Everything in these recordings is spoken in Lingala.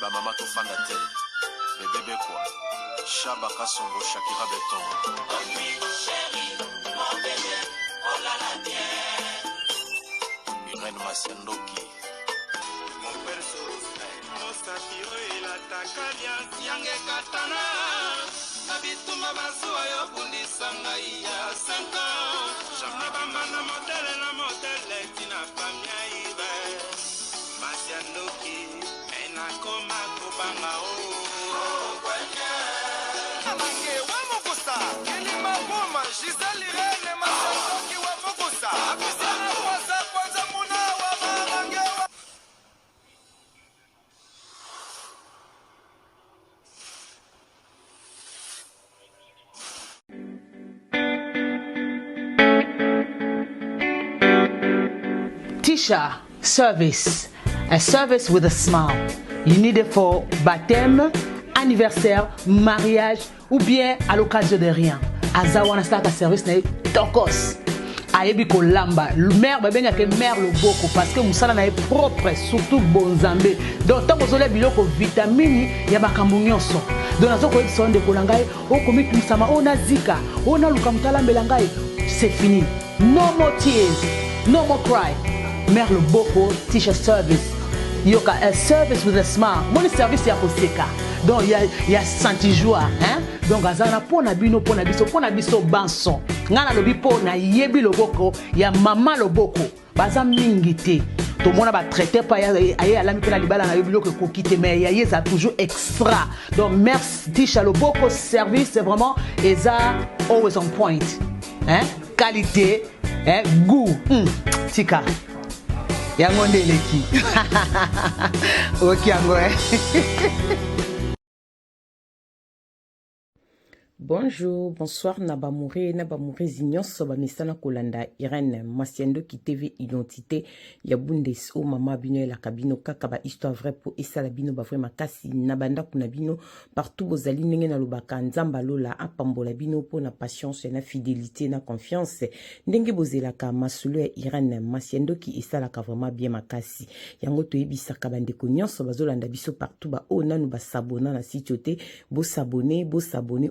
ba mama to fanda te. Bébé quoi. Chaba Kasongo Shakira Beton. Oh oui, chérie, mon bébé, oh là là, bien. Irène Masiandoki. Mon perso, mon satiro et la takalia, Siange Katana. Nabituma Basua, Yobundi Sangaïa, 5 ans. Jamabama, la modèle, Tina Famia Ibe. Masiandoki, Enakoma, Kobanga, oh. Tisha service, a service with a smile. You need it for baptême, anniversaire, mariage ou bien à l'occasion de rien. Azawana start a service na tokos. Ayebi ko lamba. Mère babenga ke mère le boko parce que musala na propre surtout bonzambe. Donc tant bozole biloko vitamine ya bakambu nyonso. Donc nazo ko ebisa de kolangai o komi tumsama o na zika o na luka mutala mbelangai. C'est fini. No more tears, no more cry. Mère le boko Tisha service. Yoka a service with a smile. Mon service ya koseka. Donc il y a senti joie, hein? Donc azana pona bino pona biso banson. Ngana lobi pona yebi loboko ya mama loboko. Baza mingi te. To mona ba traiter pa ya alami pela libala na yobiloko ko kite mais ya yeza toujours extra. Donc merci Tisha loboko service c'est vraiment eza always on point. Hein? Qualité, hein? Goût. Tika. Yango ndeleki. OK yango. Bonjour, bonsoir, Nabamure Zignon, Sobamisana Kolanda, Irène, Masiendo qui TV Identité, Yabundes, O Mama Bino, la Cabino, Kakaba, Histoire vraie pour Essalabino, Bavre Makasi, Nabanda Kunabino, partout vos alignes na Lubaka, Nzambalo, la Apambola Bino, pour na patience, na fidélité, na confiance, Ndenge Bozelaka, Masulu, Irène, Masiendo qui Essalaka vraiment bien Makasi, Yango Toebisa Kabande Konyon, Sobazolanda Biso partout, ba O Nanu Basabona, na sitiote, Bo s'abonner,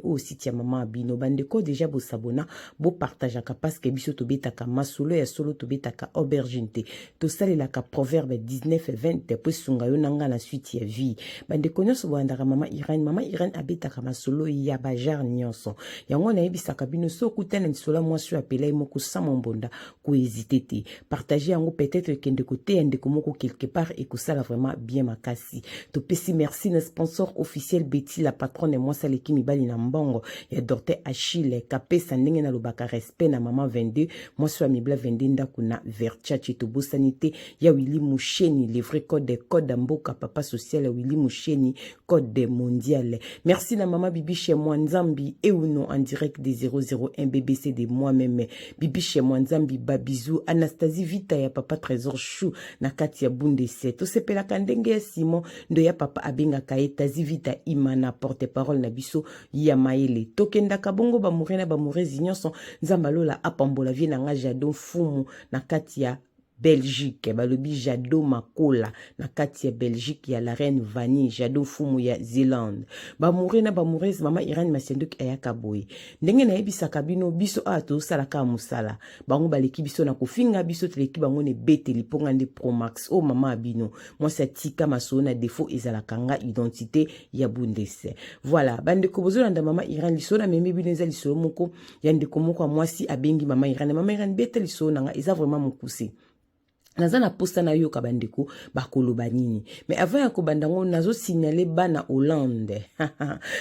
O site. Maman Abino bandeko déjà bo sabona bo partage parce que biso to betaka masolo ya solo to betaka aubergine to salela ka proverbe 19:20 po sunga yo nanga na suite ya vie bandeko nyonso bo andaka mama Irène abetaka masolo ya bajar nyonso yango na yebisaka bino so kutana nsola mwasi apela moko sama mbonda ko hésiter te partager yango peut-être kende côté ndeko moko quelque part et que ça vraiment bien makasi to pesi merci na sponsor officiel Betty la patronne moi saleki mibali na mbongo ya Dorte Achille Kapesa ndenge na lobaka respect na mama 22 moi soit mibla 22 ndakuna vercha chetobo sanité ya Willy Moucheni les vrais code mboka papa social ya Willy Moucheni code mondial merci na mama Bibi chez moi Nzambi et ou non en direct des 001 BBC de moi-même Bibi chez moi Nzambi babizou Anastasie Vita ya papa Trésor Chou na kati ya bunde set to sepela kandenge ya Simon ndo ya papa abenga kaeta Zivita imana porte parole na biso ya maele tokenda kabongo ba mure zinyonso nzambalola apambola vie na nga jadon fumu na kati ya Belgique balobi jado makola na kati ya Belgique ya la reine Vanille jado fumu ya Zélande ba mure mama Irène Masiendo ayaka boy ndenge na yebisaka bino biso ato salaka musala bango baleki biso na kofinga biso teleki bango ne beteli ponga nde Pro Max o mama abino moi ça tika masona défaut ezalaka nga identité ya bundese voilà bande ko bozolanda mama Irène lisona meme bino ezali solo moko ya ndeko moko mwasi abengi mama Irène beteli sona nga eza vraiment mokusi Nazana posta na yo kabandeko bakoloba nini mais avant ya kobandango nazo signaler bana Hollande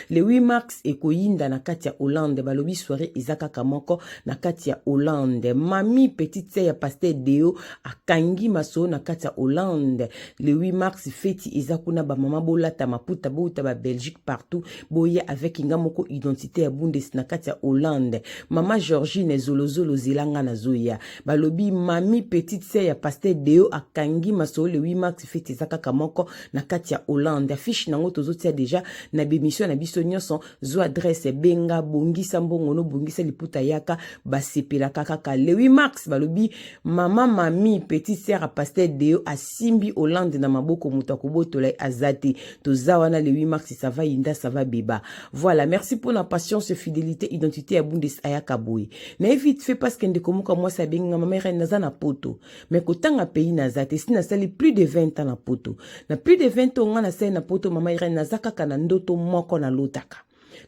le 8 mars ekoyinda na kati ya Hollande balobi soirée ezaka kamoko na kati ya Hollande mami petite sœur ya pasteur Deo akangi maso na kati ya Hollande le 8 mars feti ezakuna ba mama bolata maputa bouta ba Belgique partout boye avec ngamoko identité ya bundes na kati ya Hollande mama Georgine Zolozolo zelanga na zoya balobi mami petite sœur ya pasteur pasteur Deo akangi masolo le 8 mars fete zaka kamoko na kati ya Hollande affiche nango tozotia déjà na bémission na biso nyonso zo adresse benga bongisa mbongo no bongisa liputa yaka basepela kaka le 8 mars balobi mama mami petite sœur a pasteur Deo asimbi Hollande na maboko muta kobotola azati tozawana le 8 mars ça va inda ça va beba. Voilà, merci pour la patience, fidélité, identité à Bundes ayaka boy. Na vite fait parce que ndeko muka moi ça benga mama reine naza na poto. Mais kotanga pays nazate si na sali plus de 20 ans na poto. Na plus de 20 ans na sali na poto mama reine nazaka kana ndoto moko na lotaka.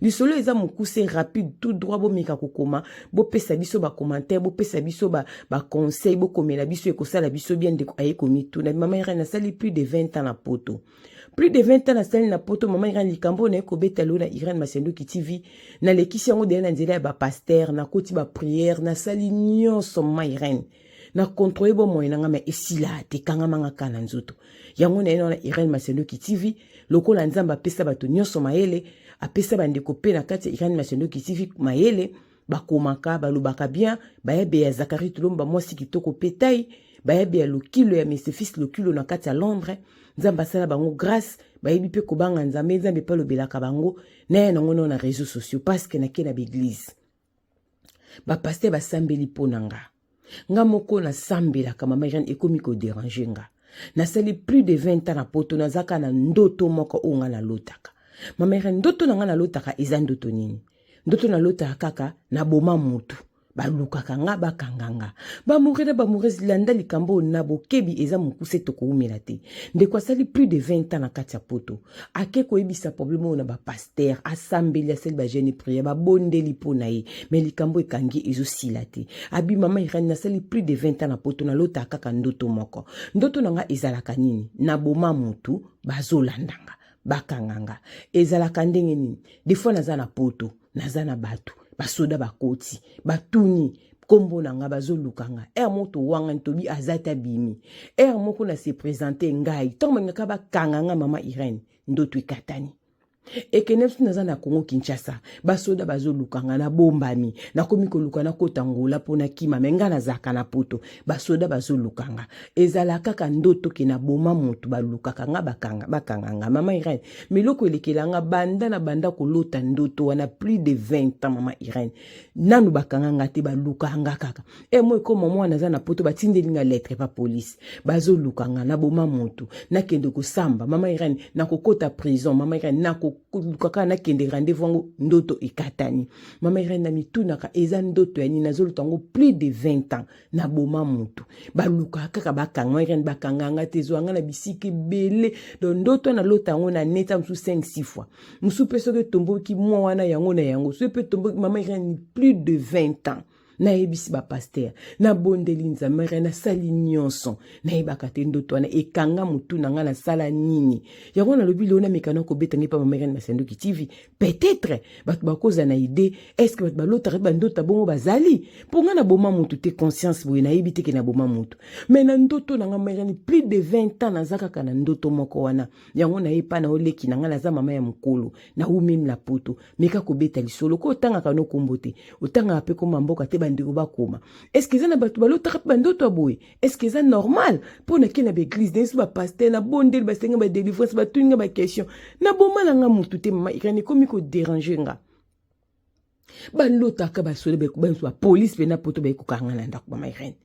Lisolo eza mukuse rapide tout droit bo mika kokoma bo pesa biso ba commentaire bo pesa biso ba conseil bo komela biso ekosala biso bien de ayekomi tout na mama reine nasali plus de 20 ans na poto. Plus de 20 ans na sali na poto mama Irene likambo na ekobeta lo na Irene Masendo ki TV na lekisi yango de na nzela ba pasteur na koti ba prière na sali nyonso mama Irene na contrôler bo moyen nga ma esila te kanga manga kana nzoto yango na Irene Masendo ki TV lokola nzamba pesa bato nyonso maele apesa bandeko pe na kati Irene Masendo ki TV maele bakomaka balobaka bien bayebe ya Zakari Tulomba mwasi kitoko petai bayebe ya lokilo ya Mr Fils lokilo na kati ya Londres nzamba sala bango grâce bayebi pe kobanga nzambe nzambe pa lobelaka bango na ngono na réseaux sociaux parce que na kena l'église ba pasteur ba sambeli ponanga nga moko na sambela kama mama ekomi ko déranger nga na sali plus de 20 ans na poto na zaka na ndoto moko onga na lotaka mama ndoto na nga na lotaka eza ndoto nini ndoto na lotaka kaka na boma mutu balukaka nga bakanganga bamurena bamurezi landa likambo na bokebi eza mukuse tokoumela te ndeko asali plus de 20 ans na kati ya poto ake koyebisa problème na ba pasteur asambeli asali ba jeune prière ba bondeli pona ye mais likambo ekangi ezosila te abi mama Irene nasali plus de 20 ans na poto na lota kaka ndoto moko ndoto nanga ezalaka nini na boma mutu bazolandanga bakanganga ezalaka ndenge nini des fois naza na poto naza na batu basoda bakoti batuni kombo nanga bazolukanga moto wanga ntobi azata bimi moko na se présenter ngai ntango ngaka bakanganga mama Irene ndoto ikatani ekenefsi naza na Congo Kinshasa basoda bazolukanga na bombami na komi koluka na kotangola pona kima menga na zaka na poto basoda bazolukanga ezala kaka ndoto ke na boma mutu balukaka nga bakanganga mama Irene miloko elekelanga banda na banda kolota ndoto wana plus de 20 ans mama Irene nanu bakanganga te balukanga kaka moi comme moi naza na poto batindelinga lettre pa police bazolukanga na boma mutu na kende kosamba mama Irene na kokota prison mama Irene na lukaka na kende rendez-vous ndoto ikatani mama Irene na mitunaka eza ndoto ya nina zolo tango plus de 20 ans na boma mutu baluka kaka bakanga Irene bakanganga tezoanga na bisiki bele do ndoto na lota yango na neta msu 5-6 fois msu peso ke tombo ki mwa wana yango na yango so pe tombo mama Irene plus de 20 ans na ebisi ba pasteur na bondeli nzambe na sali nyonso na ebaka te ndoto wana ekanga mutu na nga na sala nini yango na lobi lona mekana ko betangi pa mama Irene Masendo ki TV peut-être bat bakoza na idée est-ce que bat balota ba ndoto bongo bazali pour nga na boma mutu te conscience boye na ebite ke na boma mutu mais na ndoto na nga mama Irene plus de 20 ans na zaka kana ndoto moko wana yango na epa na oleki na nga na za mama ya mukolo na umim la poto meka ko beta lisolo ko tanga kana kombote otanga pe ko mamboka te ndeko bakoma est-ce que ça na batu balota bandoto aboye est-ce que ça normal pour na kena l'église n'est pas pasteur na bondel ba senga ba délivrance ba tuninga ba question na boma na nga mutu te mama Irene komi ko déranger nga balota ka ba sole be ba police be na poto ba kokanga na ndako mama Irene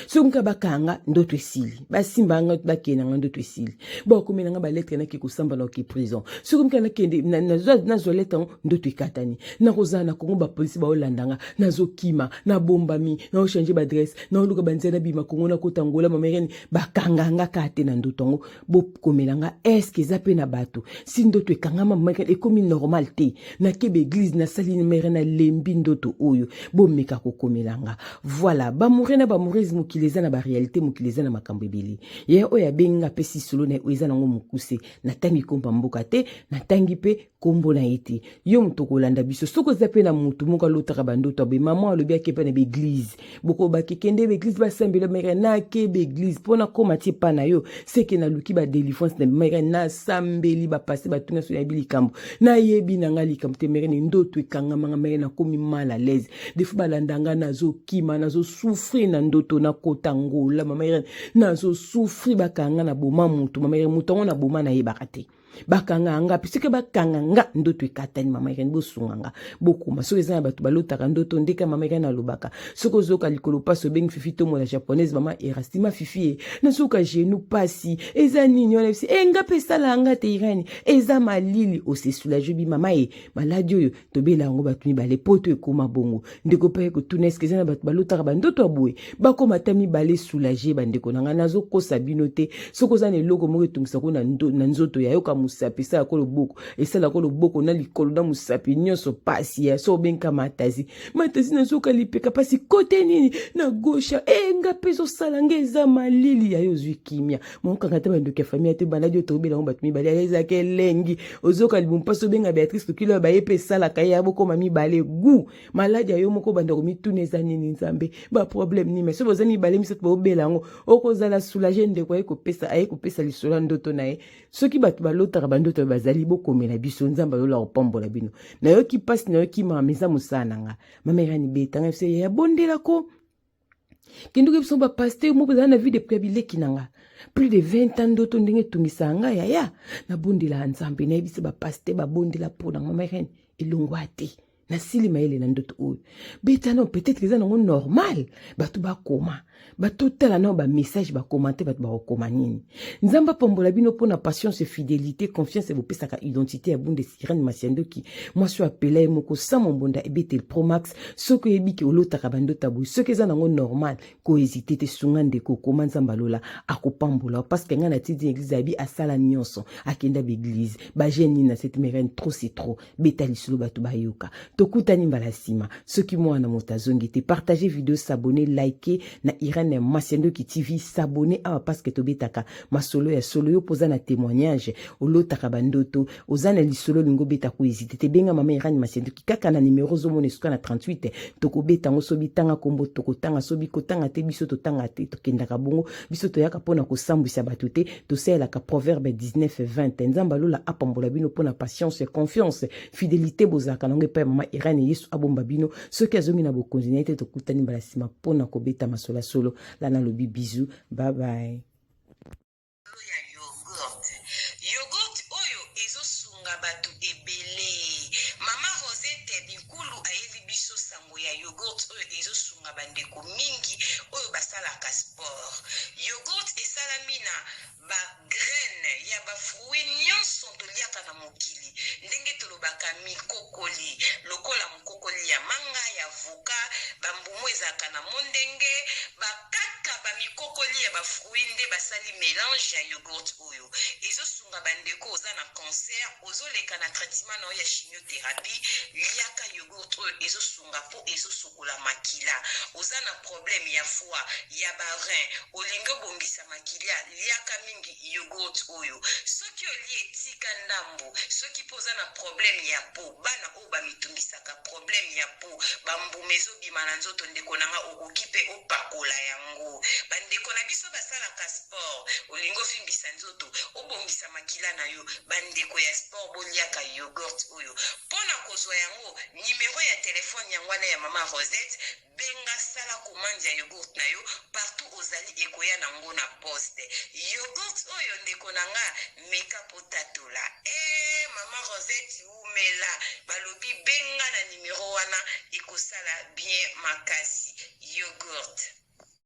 sonka bakanga ndoto esili basimbanga bakena nga ndoto esili bakomena nga ba lettre na kikosamba na ki prison sokumka na kende na zo lettre ndoto ikatani na kozana kongo ba police ba olandanga na zo kima na bombami na changer ba adresse na luka banzena bima kongo na kotangola mama Irene bakanga nga kate na ndoto ngo bokomela nga est-ce que zape na bato si ndoto ekanga mama Irene ekomi normal te na kebe église na saline mère na lembi ndoto oyo bomeka kokomela nga voilà ba murena ba murisme mukileza na ba réalité mukileza na makambo ebele ye oya benga pesi solo na eza nango mukuse na tangi komba mboka te na tangi pe kombo na ete yo muto kolanda biso soko zape na mutu moko lotaka bandoto be maman alobi akepa na beglise boko bakekende beglise basambela mère na ke beglise pona koma tie pa na yo seke na luki ba délivrance na mère na sambeli ba passer batunga so ya bilikambo na yebi na ngali kambo te mère ni ndoto ekanga manga mère na komi mal à l'aise defu balandanga nazo kima nazo souffrir na ndoto na kota ngola mama mère nazo souffrir bakanga na boma mutu mama mère mutu na boma na yebaka te bakanga nga pisike bakanga nga ndoto ekatani mama yake bosunga nga bokuma so ezana batu balotaka ndoto ndeka mama yake na lobaka soko zoka likolo paso bengi fifi to mona japonaise mama erastima fifi na soka genou pasi eza nini ona bisi nga pesa la nga te irani eza malili o se soulager bi mama maladi oyo to bela ngo batu mi bale poto ekoma bongo ndeko pa ko tuneske ezana batu balotaka bandoto aboye bakoma tami bale soulager bandeko nanga nazo kosa binote soko zana eloko mo etungisa ko na nzoto ya yoka musapi sa ko loboko esala ko loboko na likolo na musapi nyonso pasi ya so benka matazi na soka lipeka pasi kote nini na gauche nga peso sala ngeza malili ya yo zwi kimia monka ngata bando ke famille te baladi to bela ngomba tumi bali eza ke lengi ozoka libumpa so benga Beatrice to kilo ba yepe sala kaya boko mami bale gu maladi ya yo moko bando ko mituneza nini nzambe ba problème ni mais so bozani bale miso to bela ngo okozala soulager ndeko ayeko pesa lisolo ndoto na ye soki batu balotaka bandoto bazali bokomela biso nzamba yola opambola bino na yo ki passe na yo ki mameza musana nga mama irani betanga se ya bondela ko kinduke biso ba pasteur moko na vie de privilège nanga plus de 20 ans ndoto ndenge tungisa nga ya na bondela nzambe na biso ba pasteur ba bondela pona mama irani elongwate na sili maele na ndoto oyo betano peut-être que ça non normal batu ba koma batu tala na ba message ba commenter batu ba koma nini nzamba pombola bino pona patience fidélité confiance et bopesa ka identité ya bunde Irène Masiendo ki moi suis appelé moko sa mombonda ebete le Pro Max soko yebiki olota bando tabu soko za nango normal ko hésiter te sungande ko koma nzamba lola akopambola parce que ngana tidi église abi asala nyonso akenda be église ba jeune na cette mère trop c'est trop betali solo batu ba yoka tokutani mbalasima soki mwana motazongi te partager vidéo s'abonner liker na Irène Masiendo ki TV s'abonner à parce que tobetaka masolo ya solo yo poza na témoignage olotaka bandoto ozana lisolo lingo beta ko hésiter te benga mama Irène Masiendo ki kaka na numéro zo monesko na 38 tokobeta ngo sobi tanga kombo tokotanga sobi kotanga te biso totanga te tokendaka bongo biso toyaka pona ko sambwisa batu te tosela ka proverbe 19:20 nzamba lola apambola bino pona patience confiance fidélité bozaka nango pe mama Irène Yesu abomba bino soki azomi na bokonzi te tokutani mbalasima pona kobeta masola solo lana lobi bisou bye bye. Yogurt oyo ezosunga batu ebele mama Rosette bikulu ayebi biso sango ya yogurt oyo ezosunga bandeko mingi oyo basalaka sport. Yogurt esalami na ba graine ya ba fruit nyonso toliaka na mokili ndenge tolobaka mikokoli lokola mokokoli ya manga ya avoka bambumu ezalaka na mondenge bakaka bamikokoli ya ba fruit nde basali mélange ya yogurt oyo ezosunga bandeko oza na cancer ozoleka na traitement na ya chimiothérapie liaka yogurt oyo ezosunga po ezosukola makila oza na problème ya foie ya barein olingi obongisa makila liaka mingi yogurt oyo soki olie etika ndambo soki poza na problème ya po bana oyo bamitungisaka problème ya po bambume ezobima na nzoto ndeko nanga okoki mpe opakola yango bandeko na biso basalaka sport olingi ofimbisa nzoto obongisa makila na yo bandeko ya sport boliaka yogurt oyo mpona kozwa yango nimero ya telefone yango wana ya mama Rosette benga sala commande ya yogurt na yo partout ozali ekoya nango na poste yogurt oyo ndeko nanga meka potatola mama Rosette umela balobi benga na nimero wana ekosala bien makasi yogurt.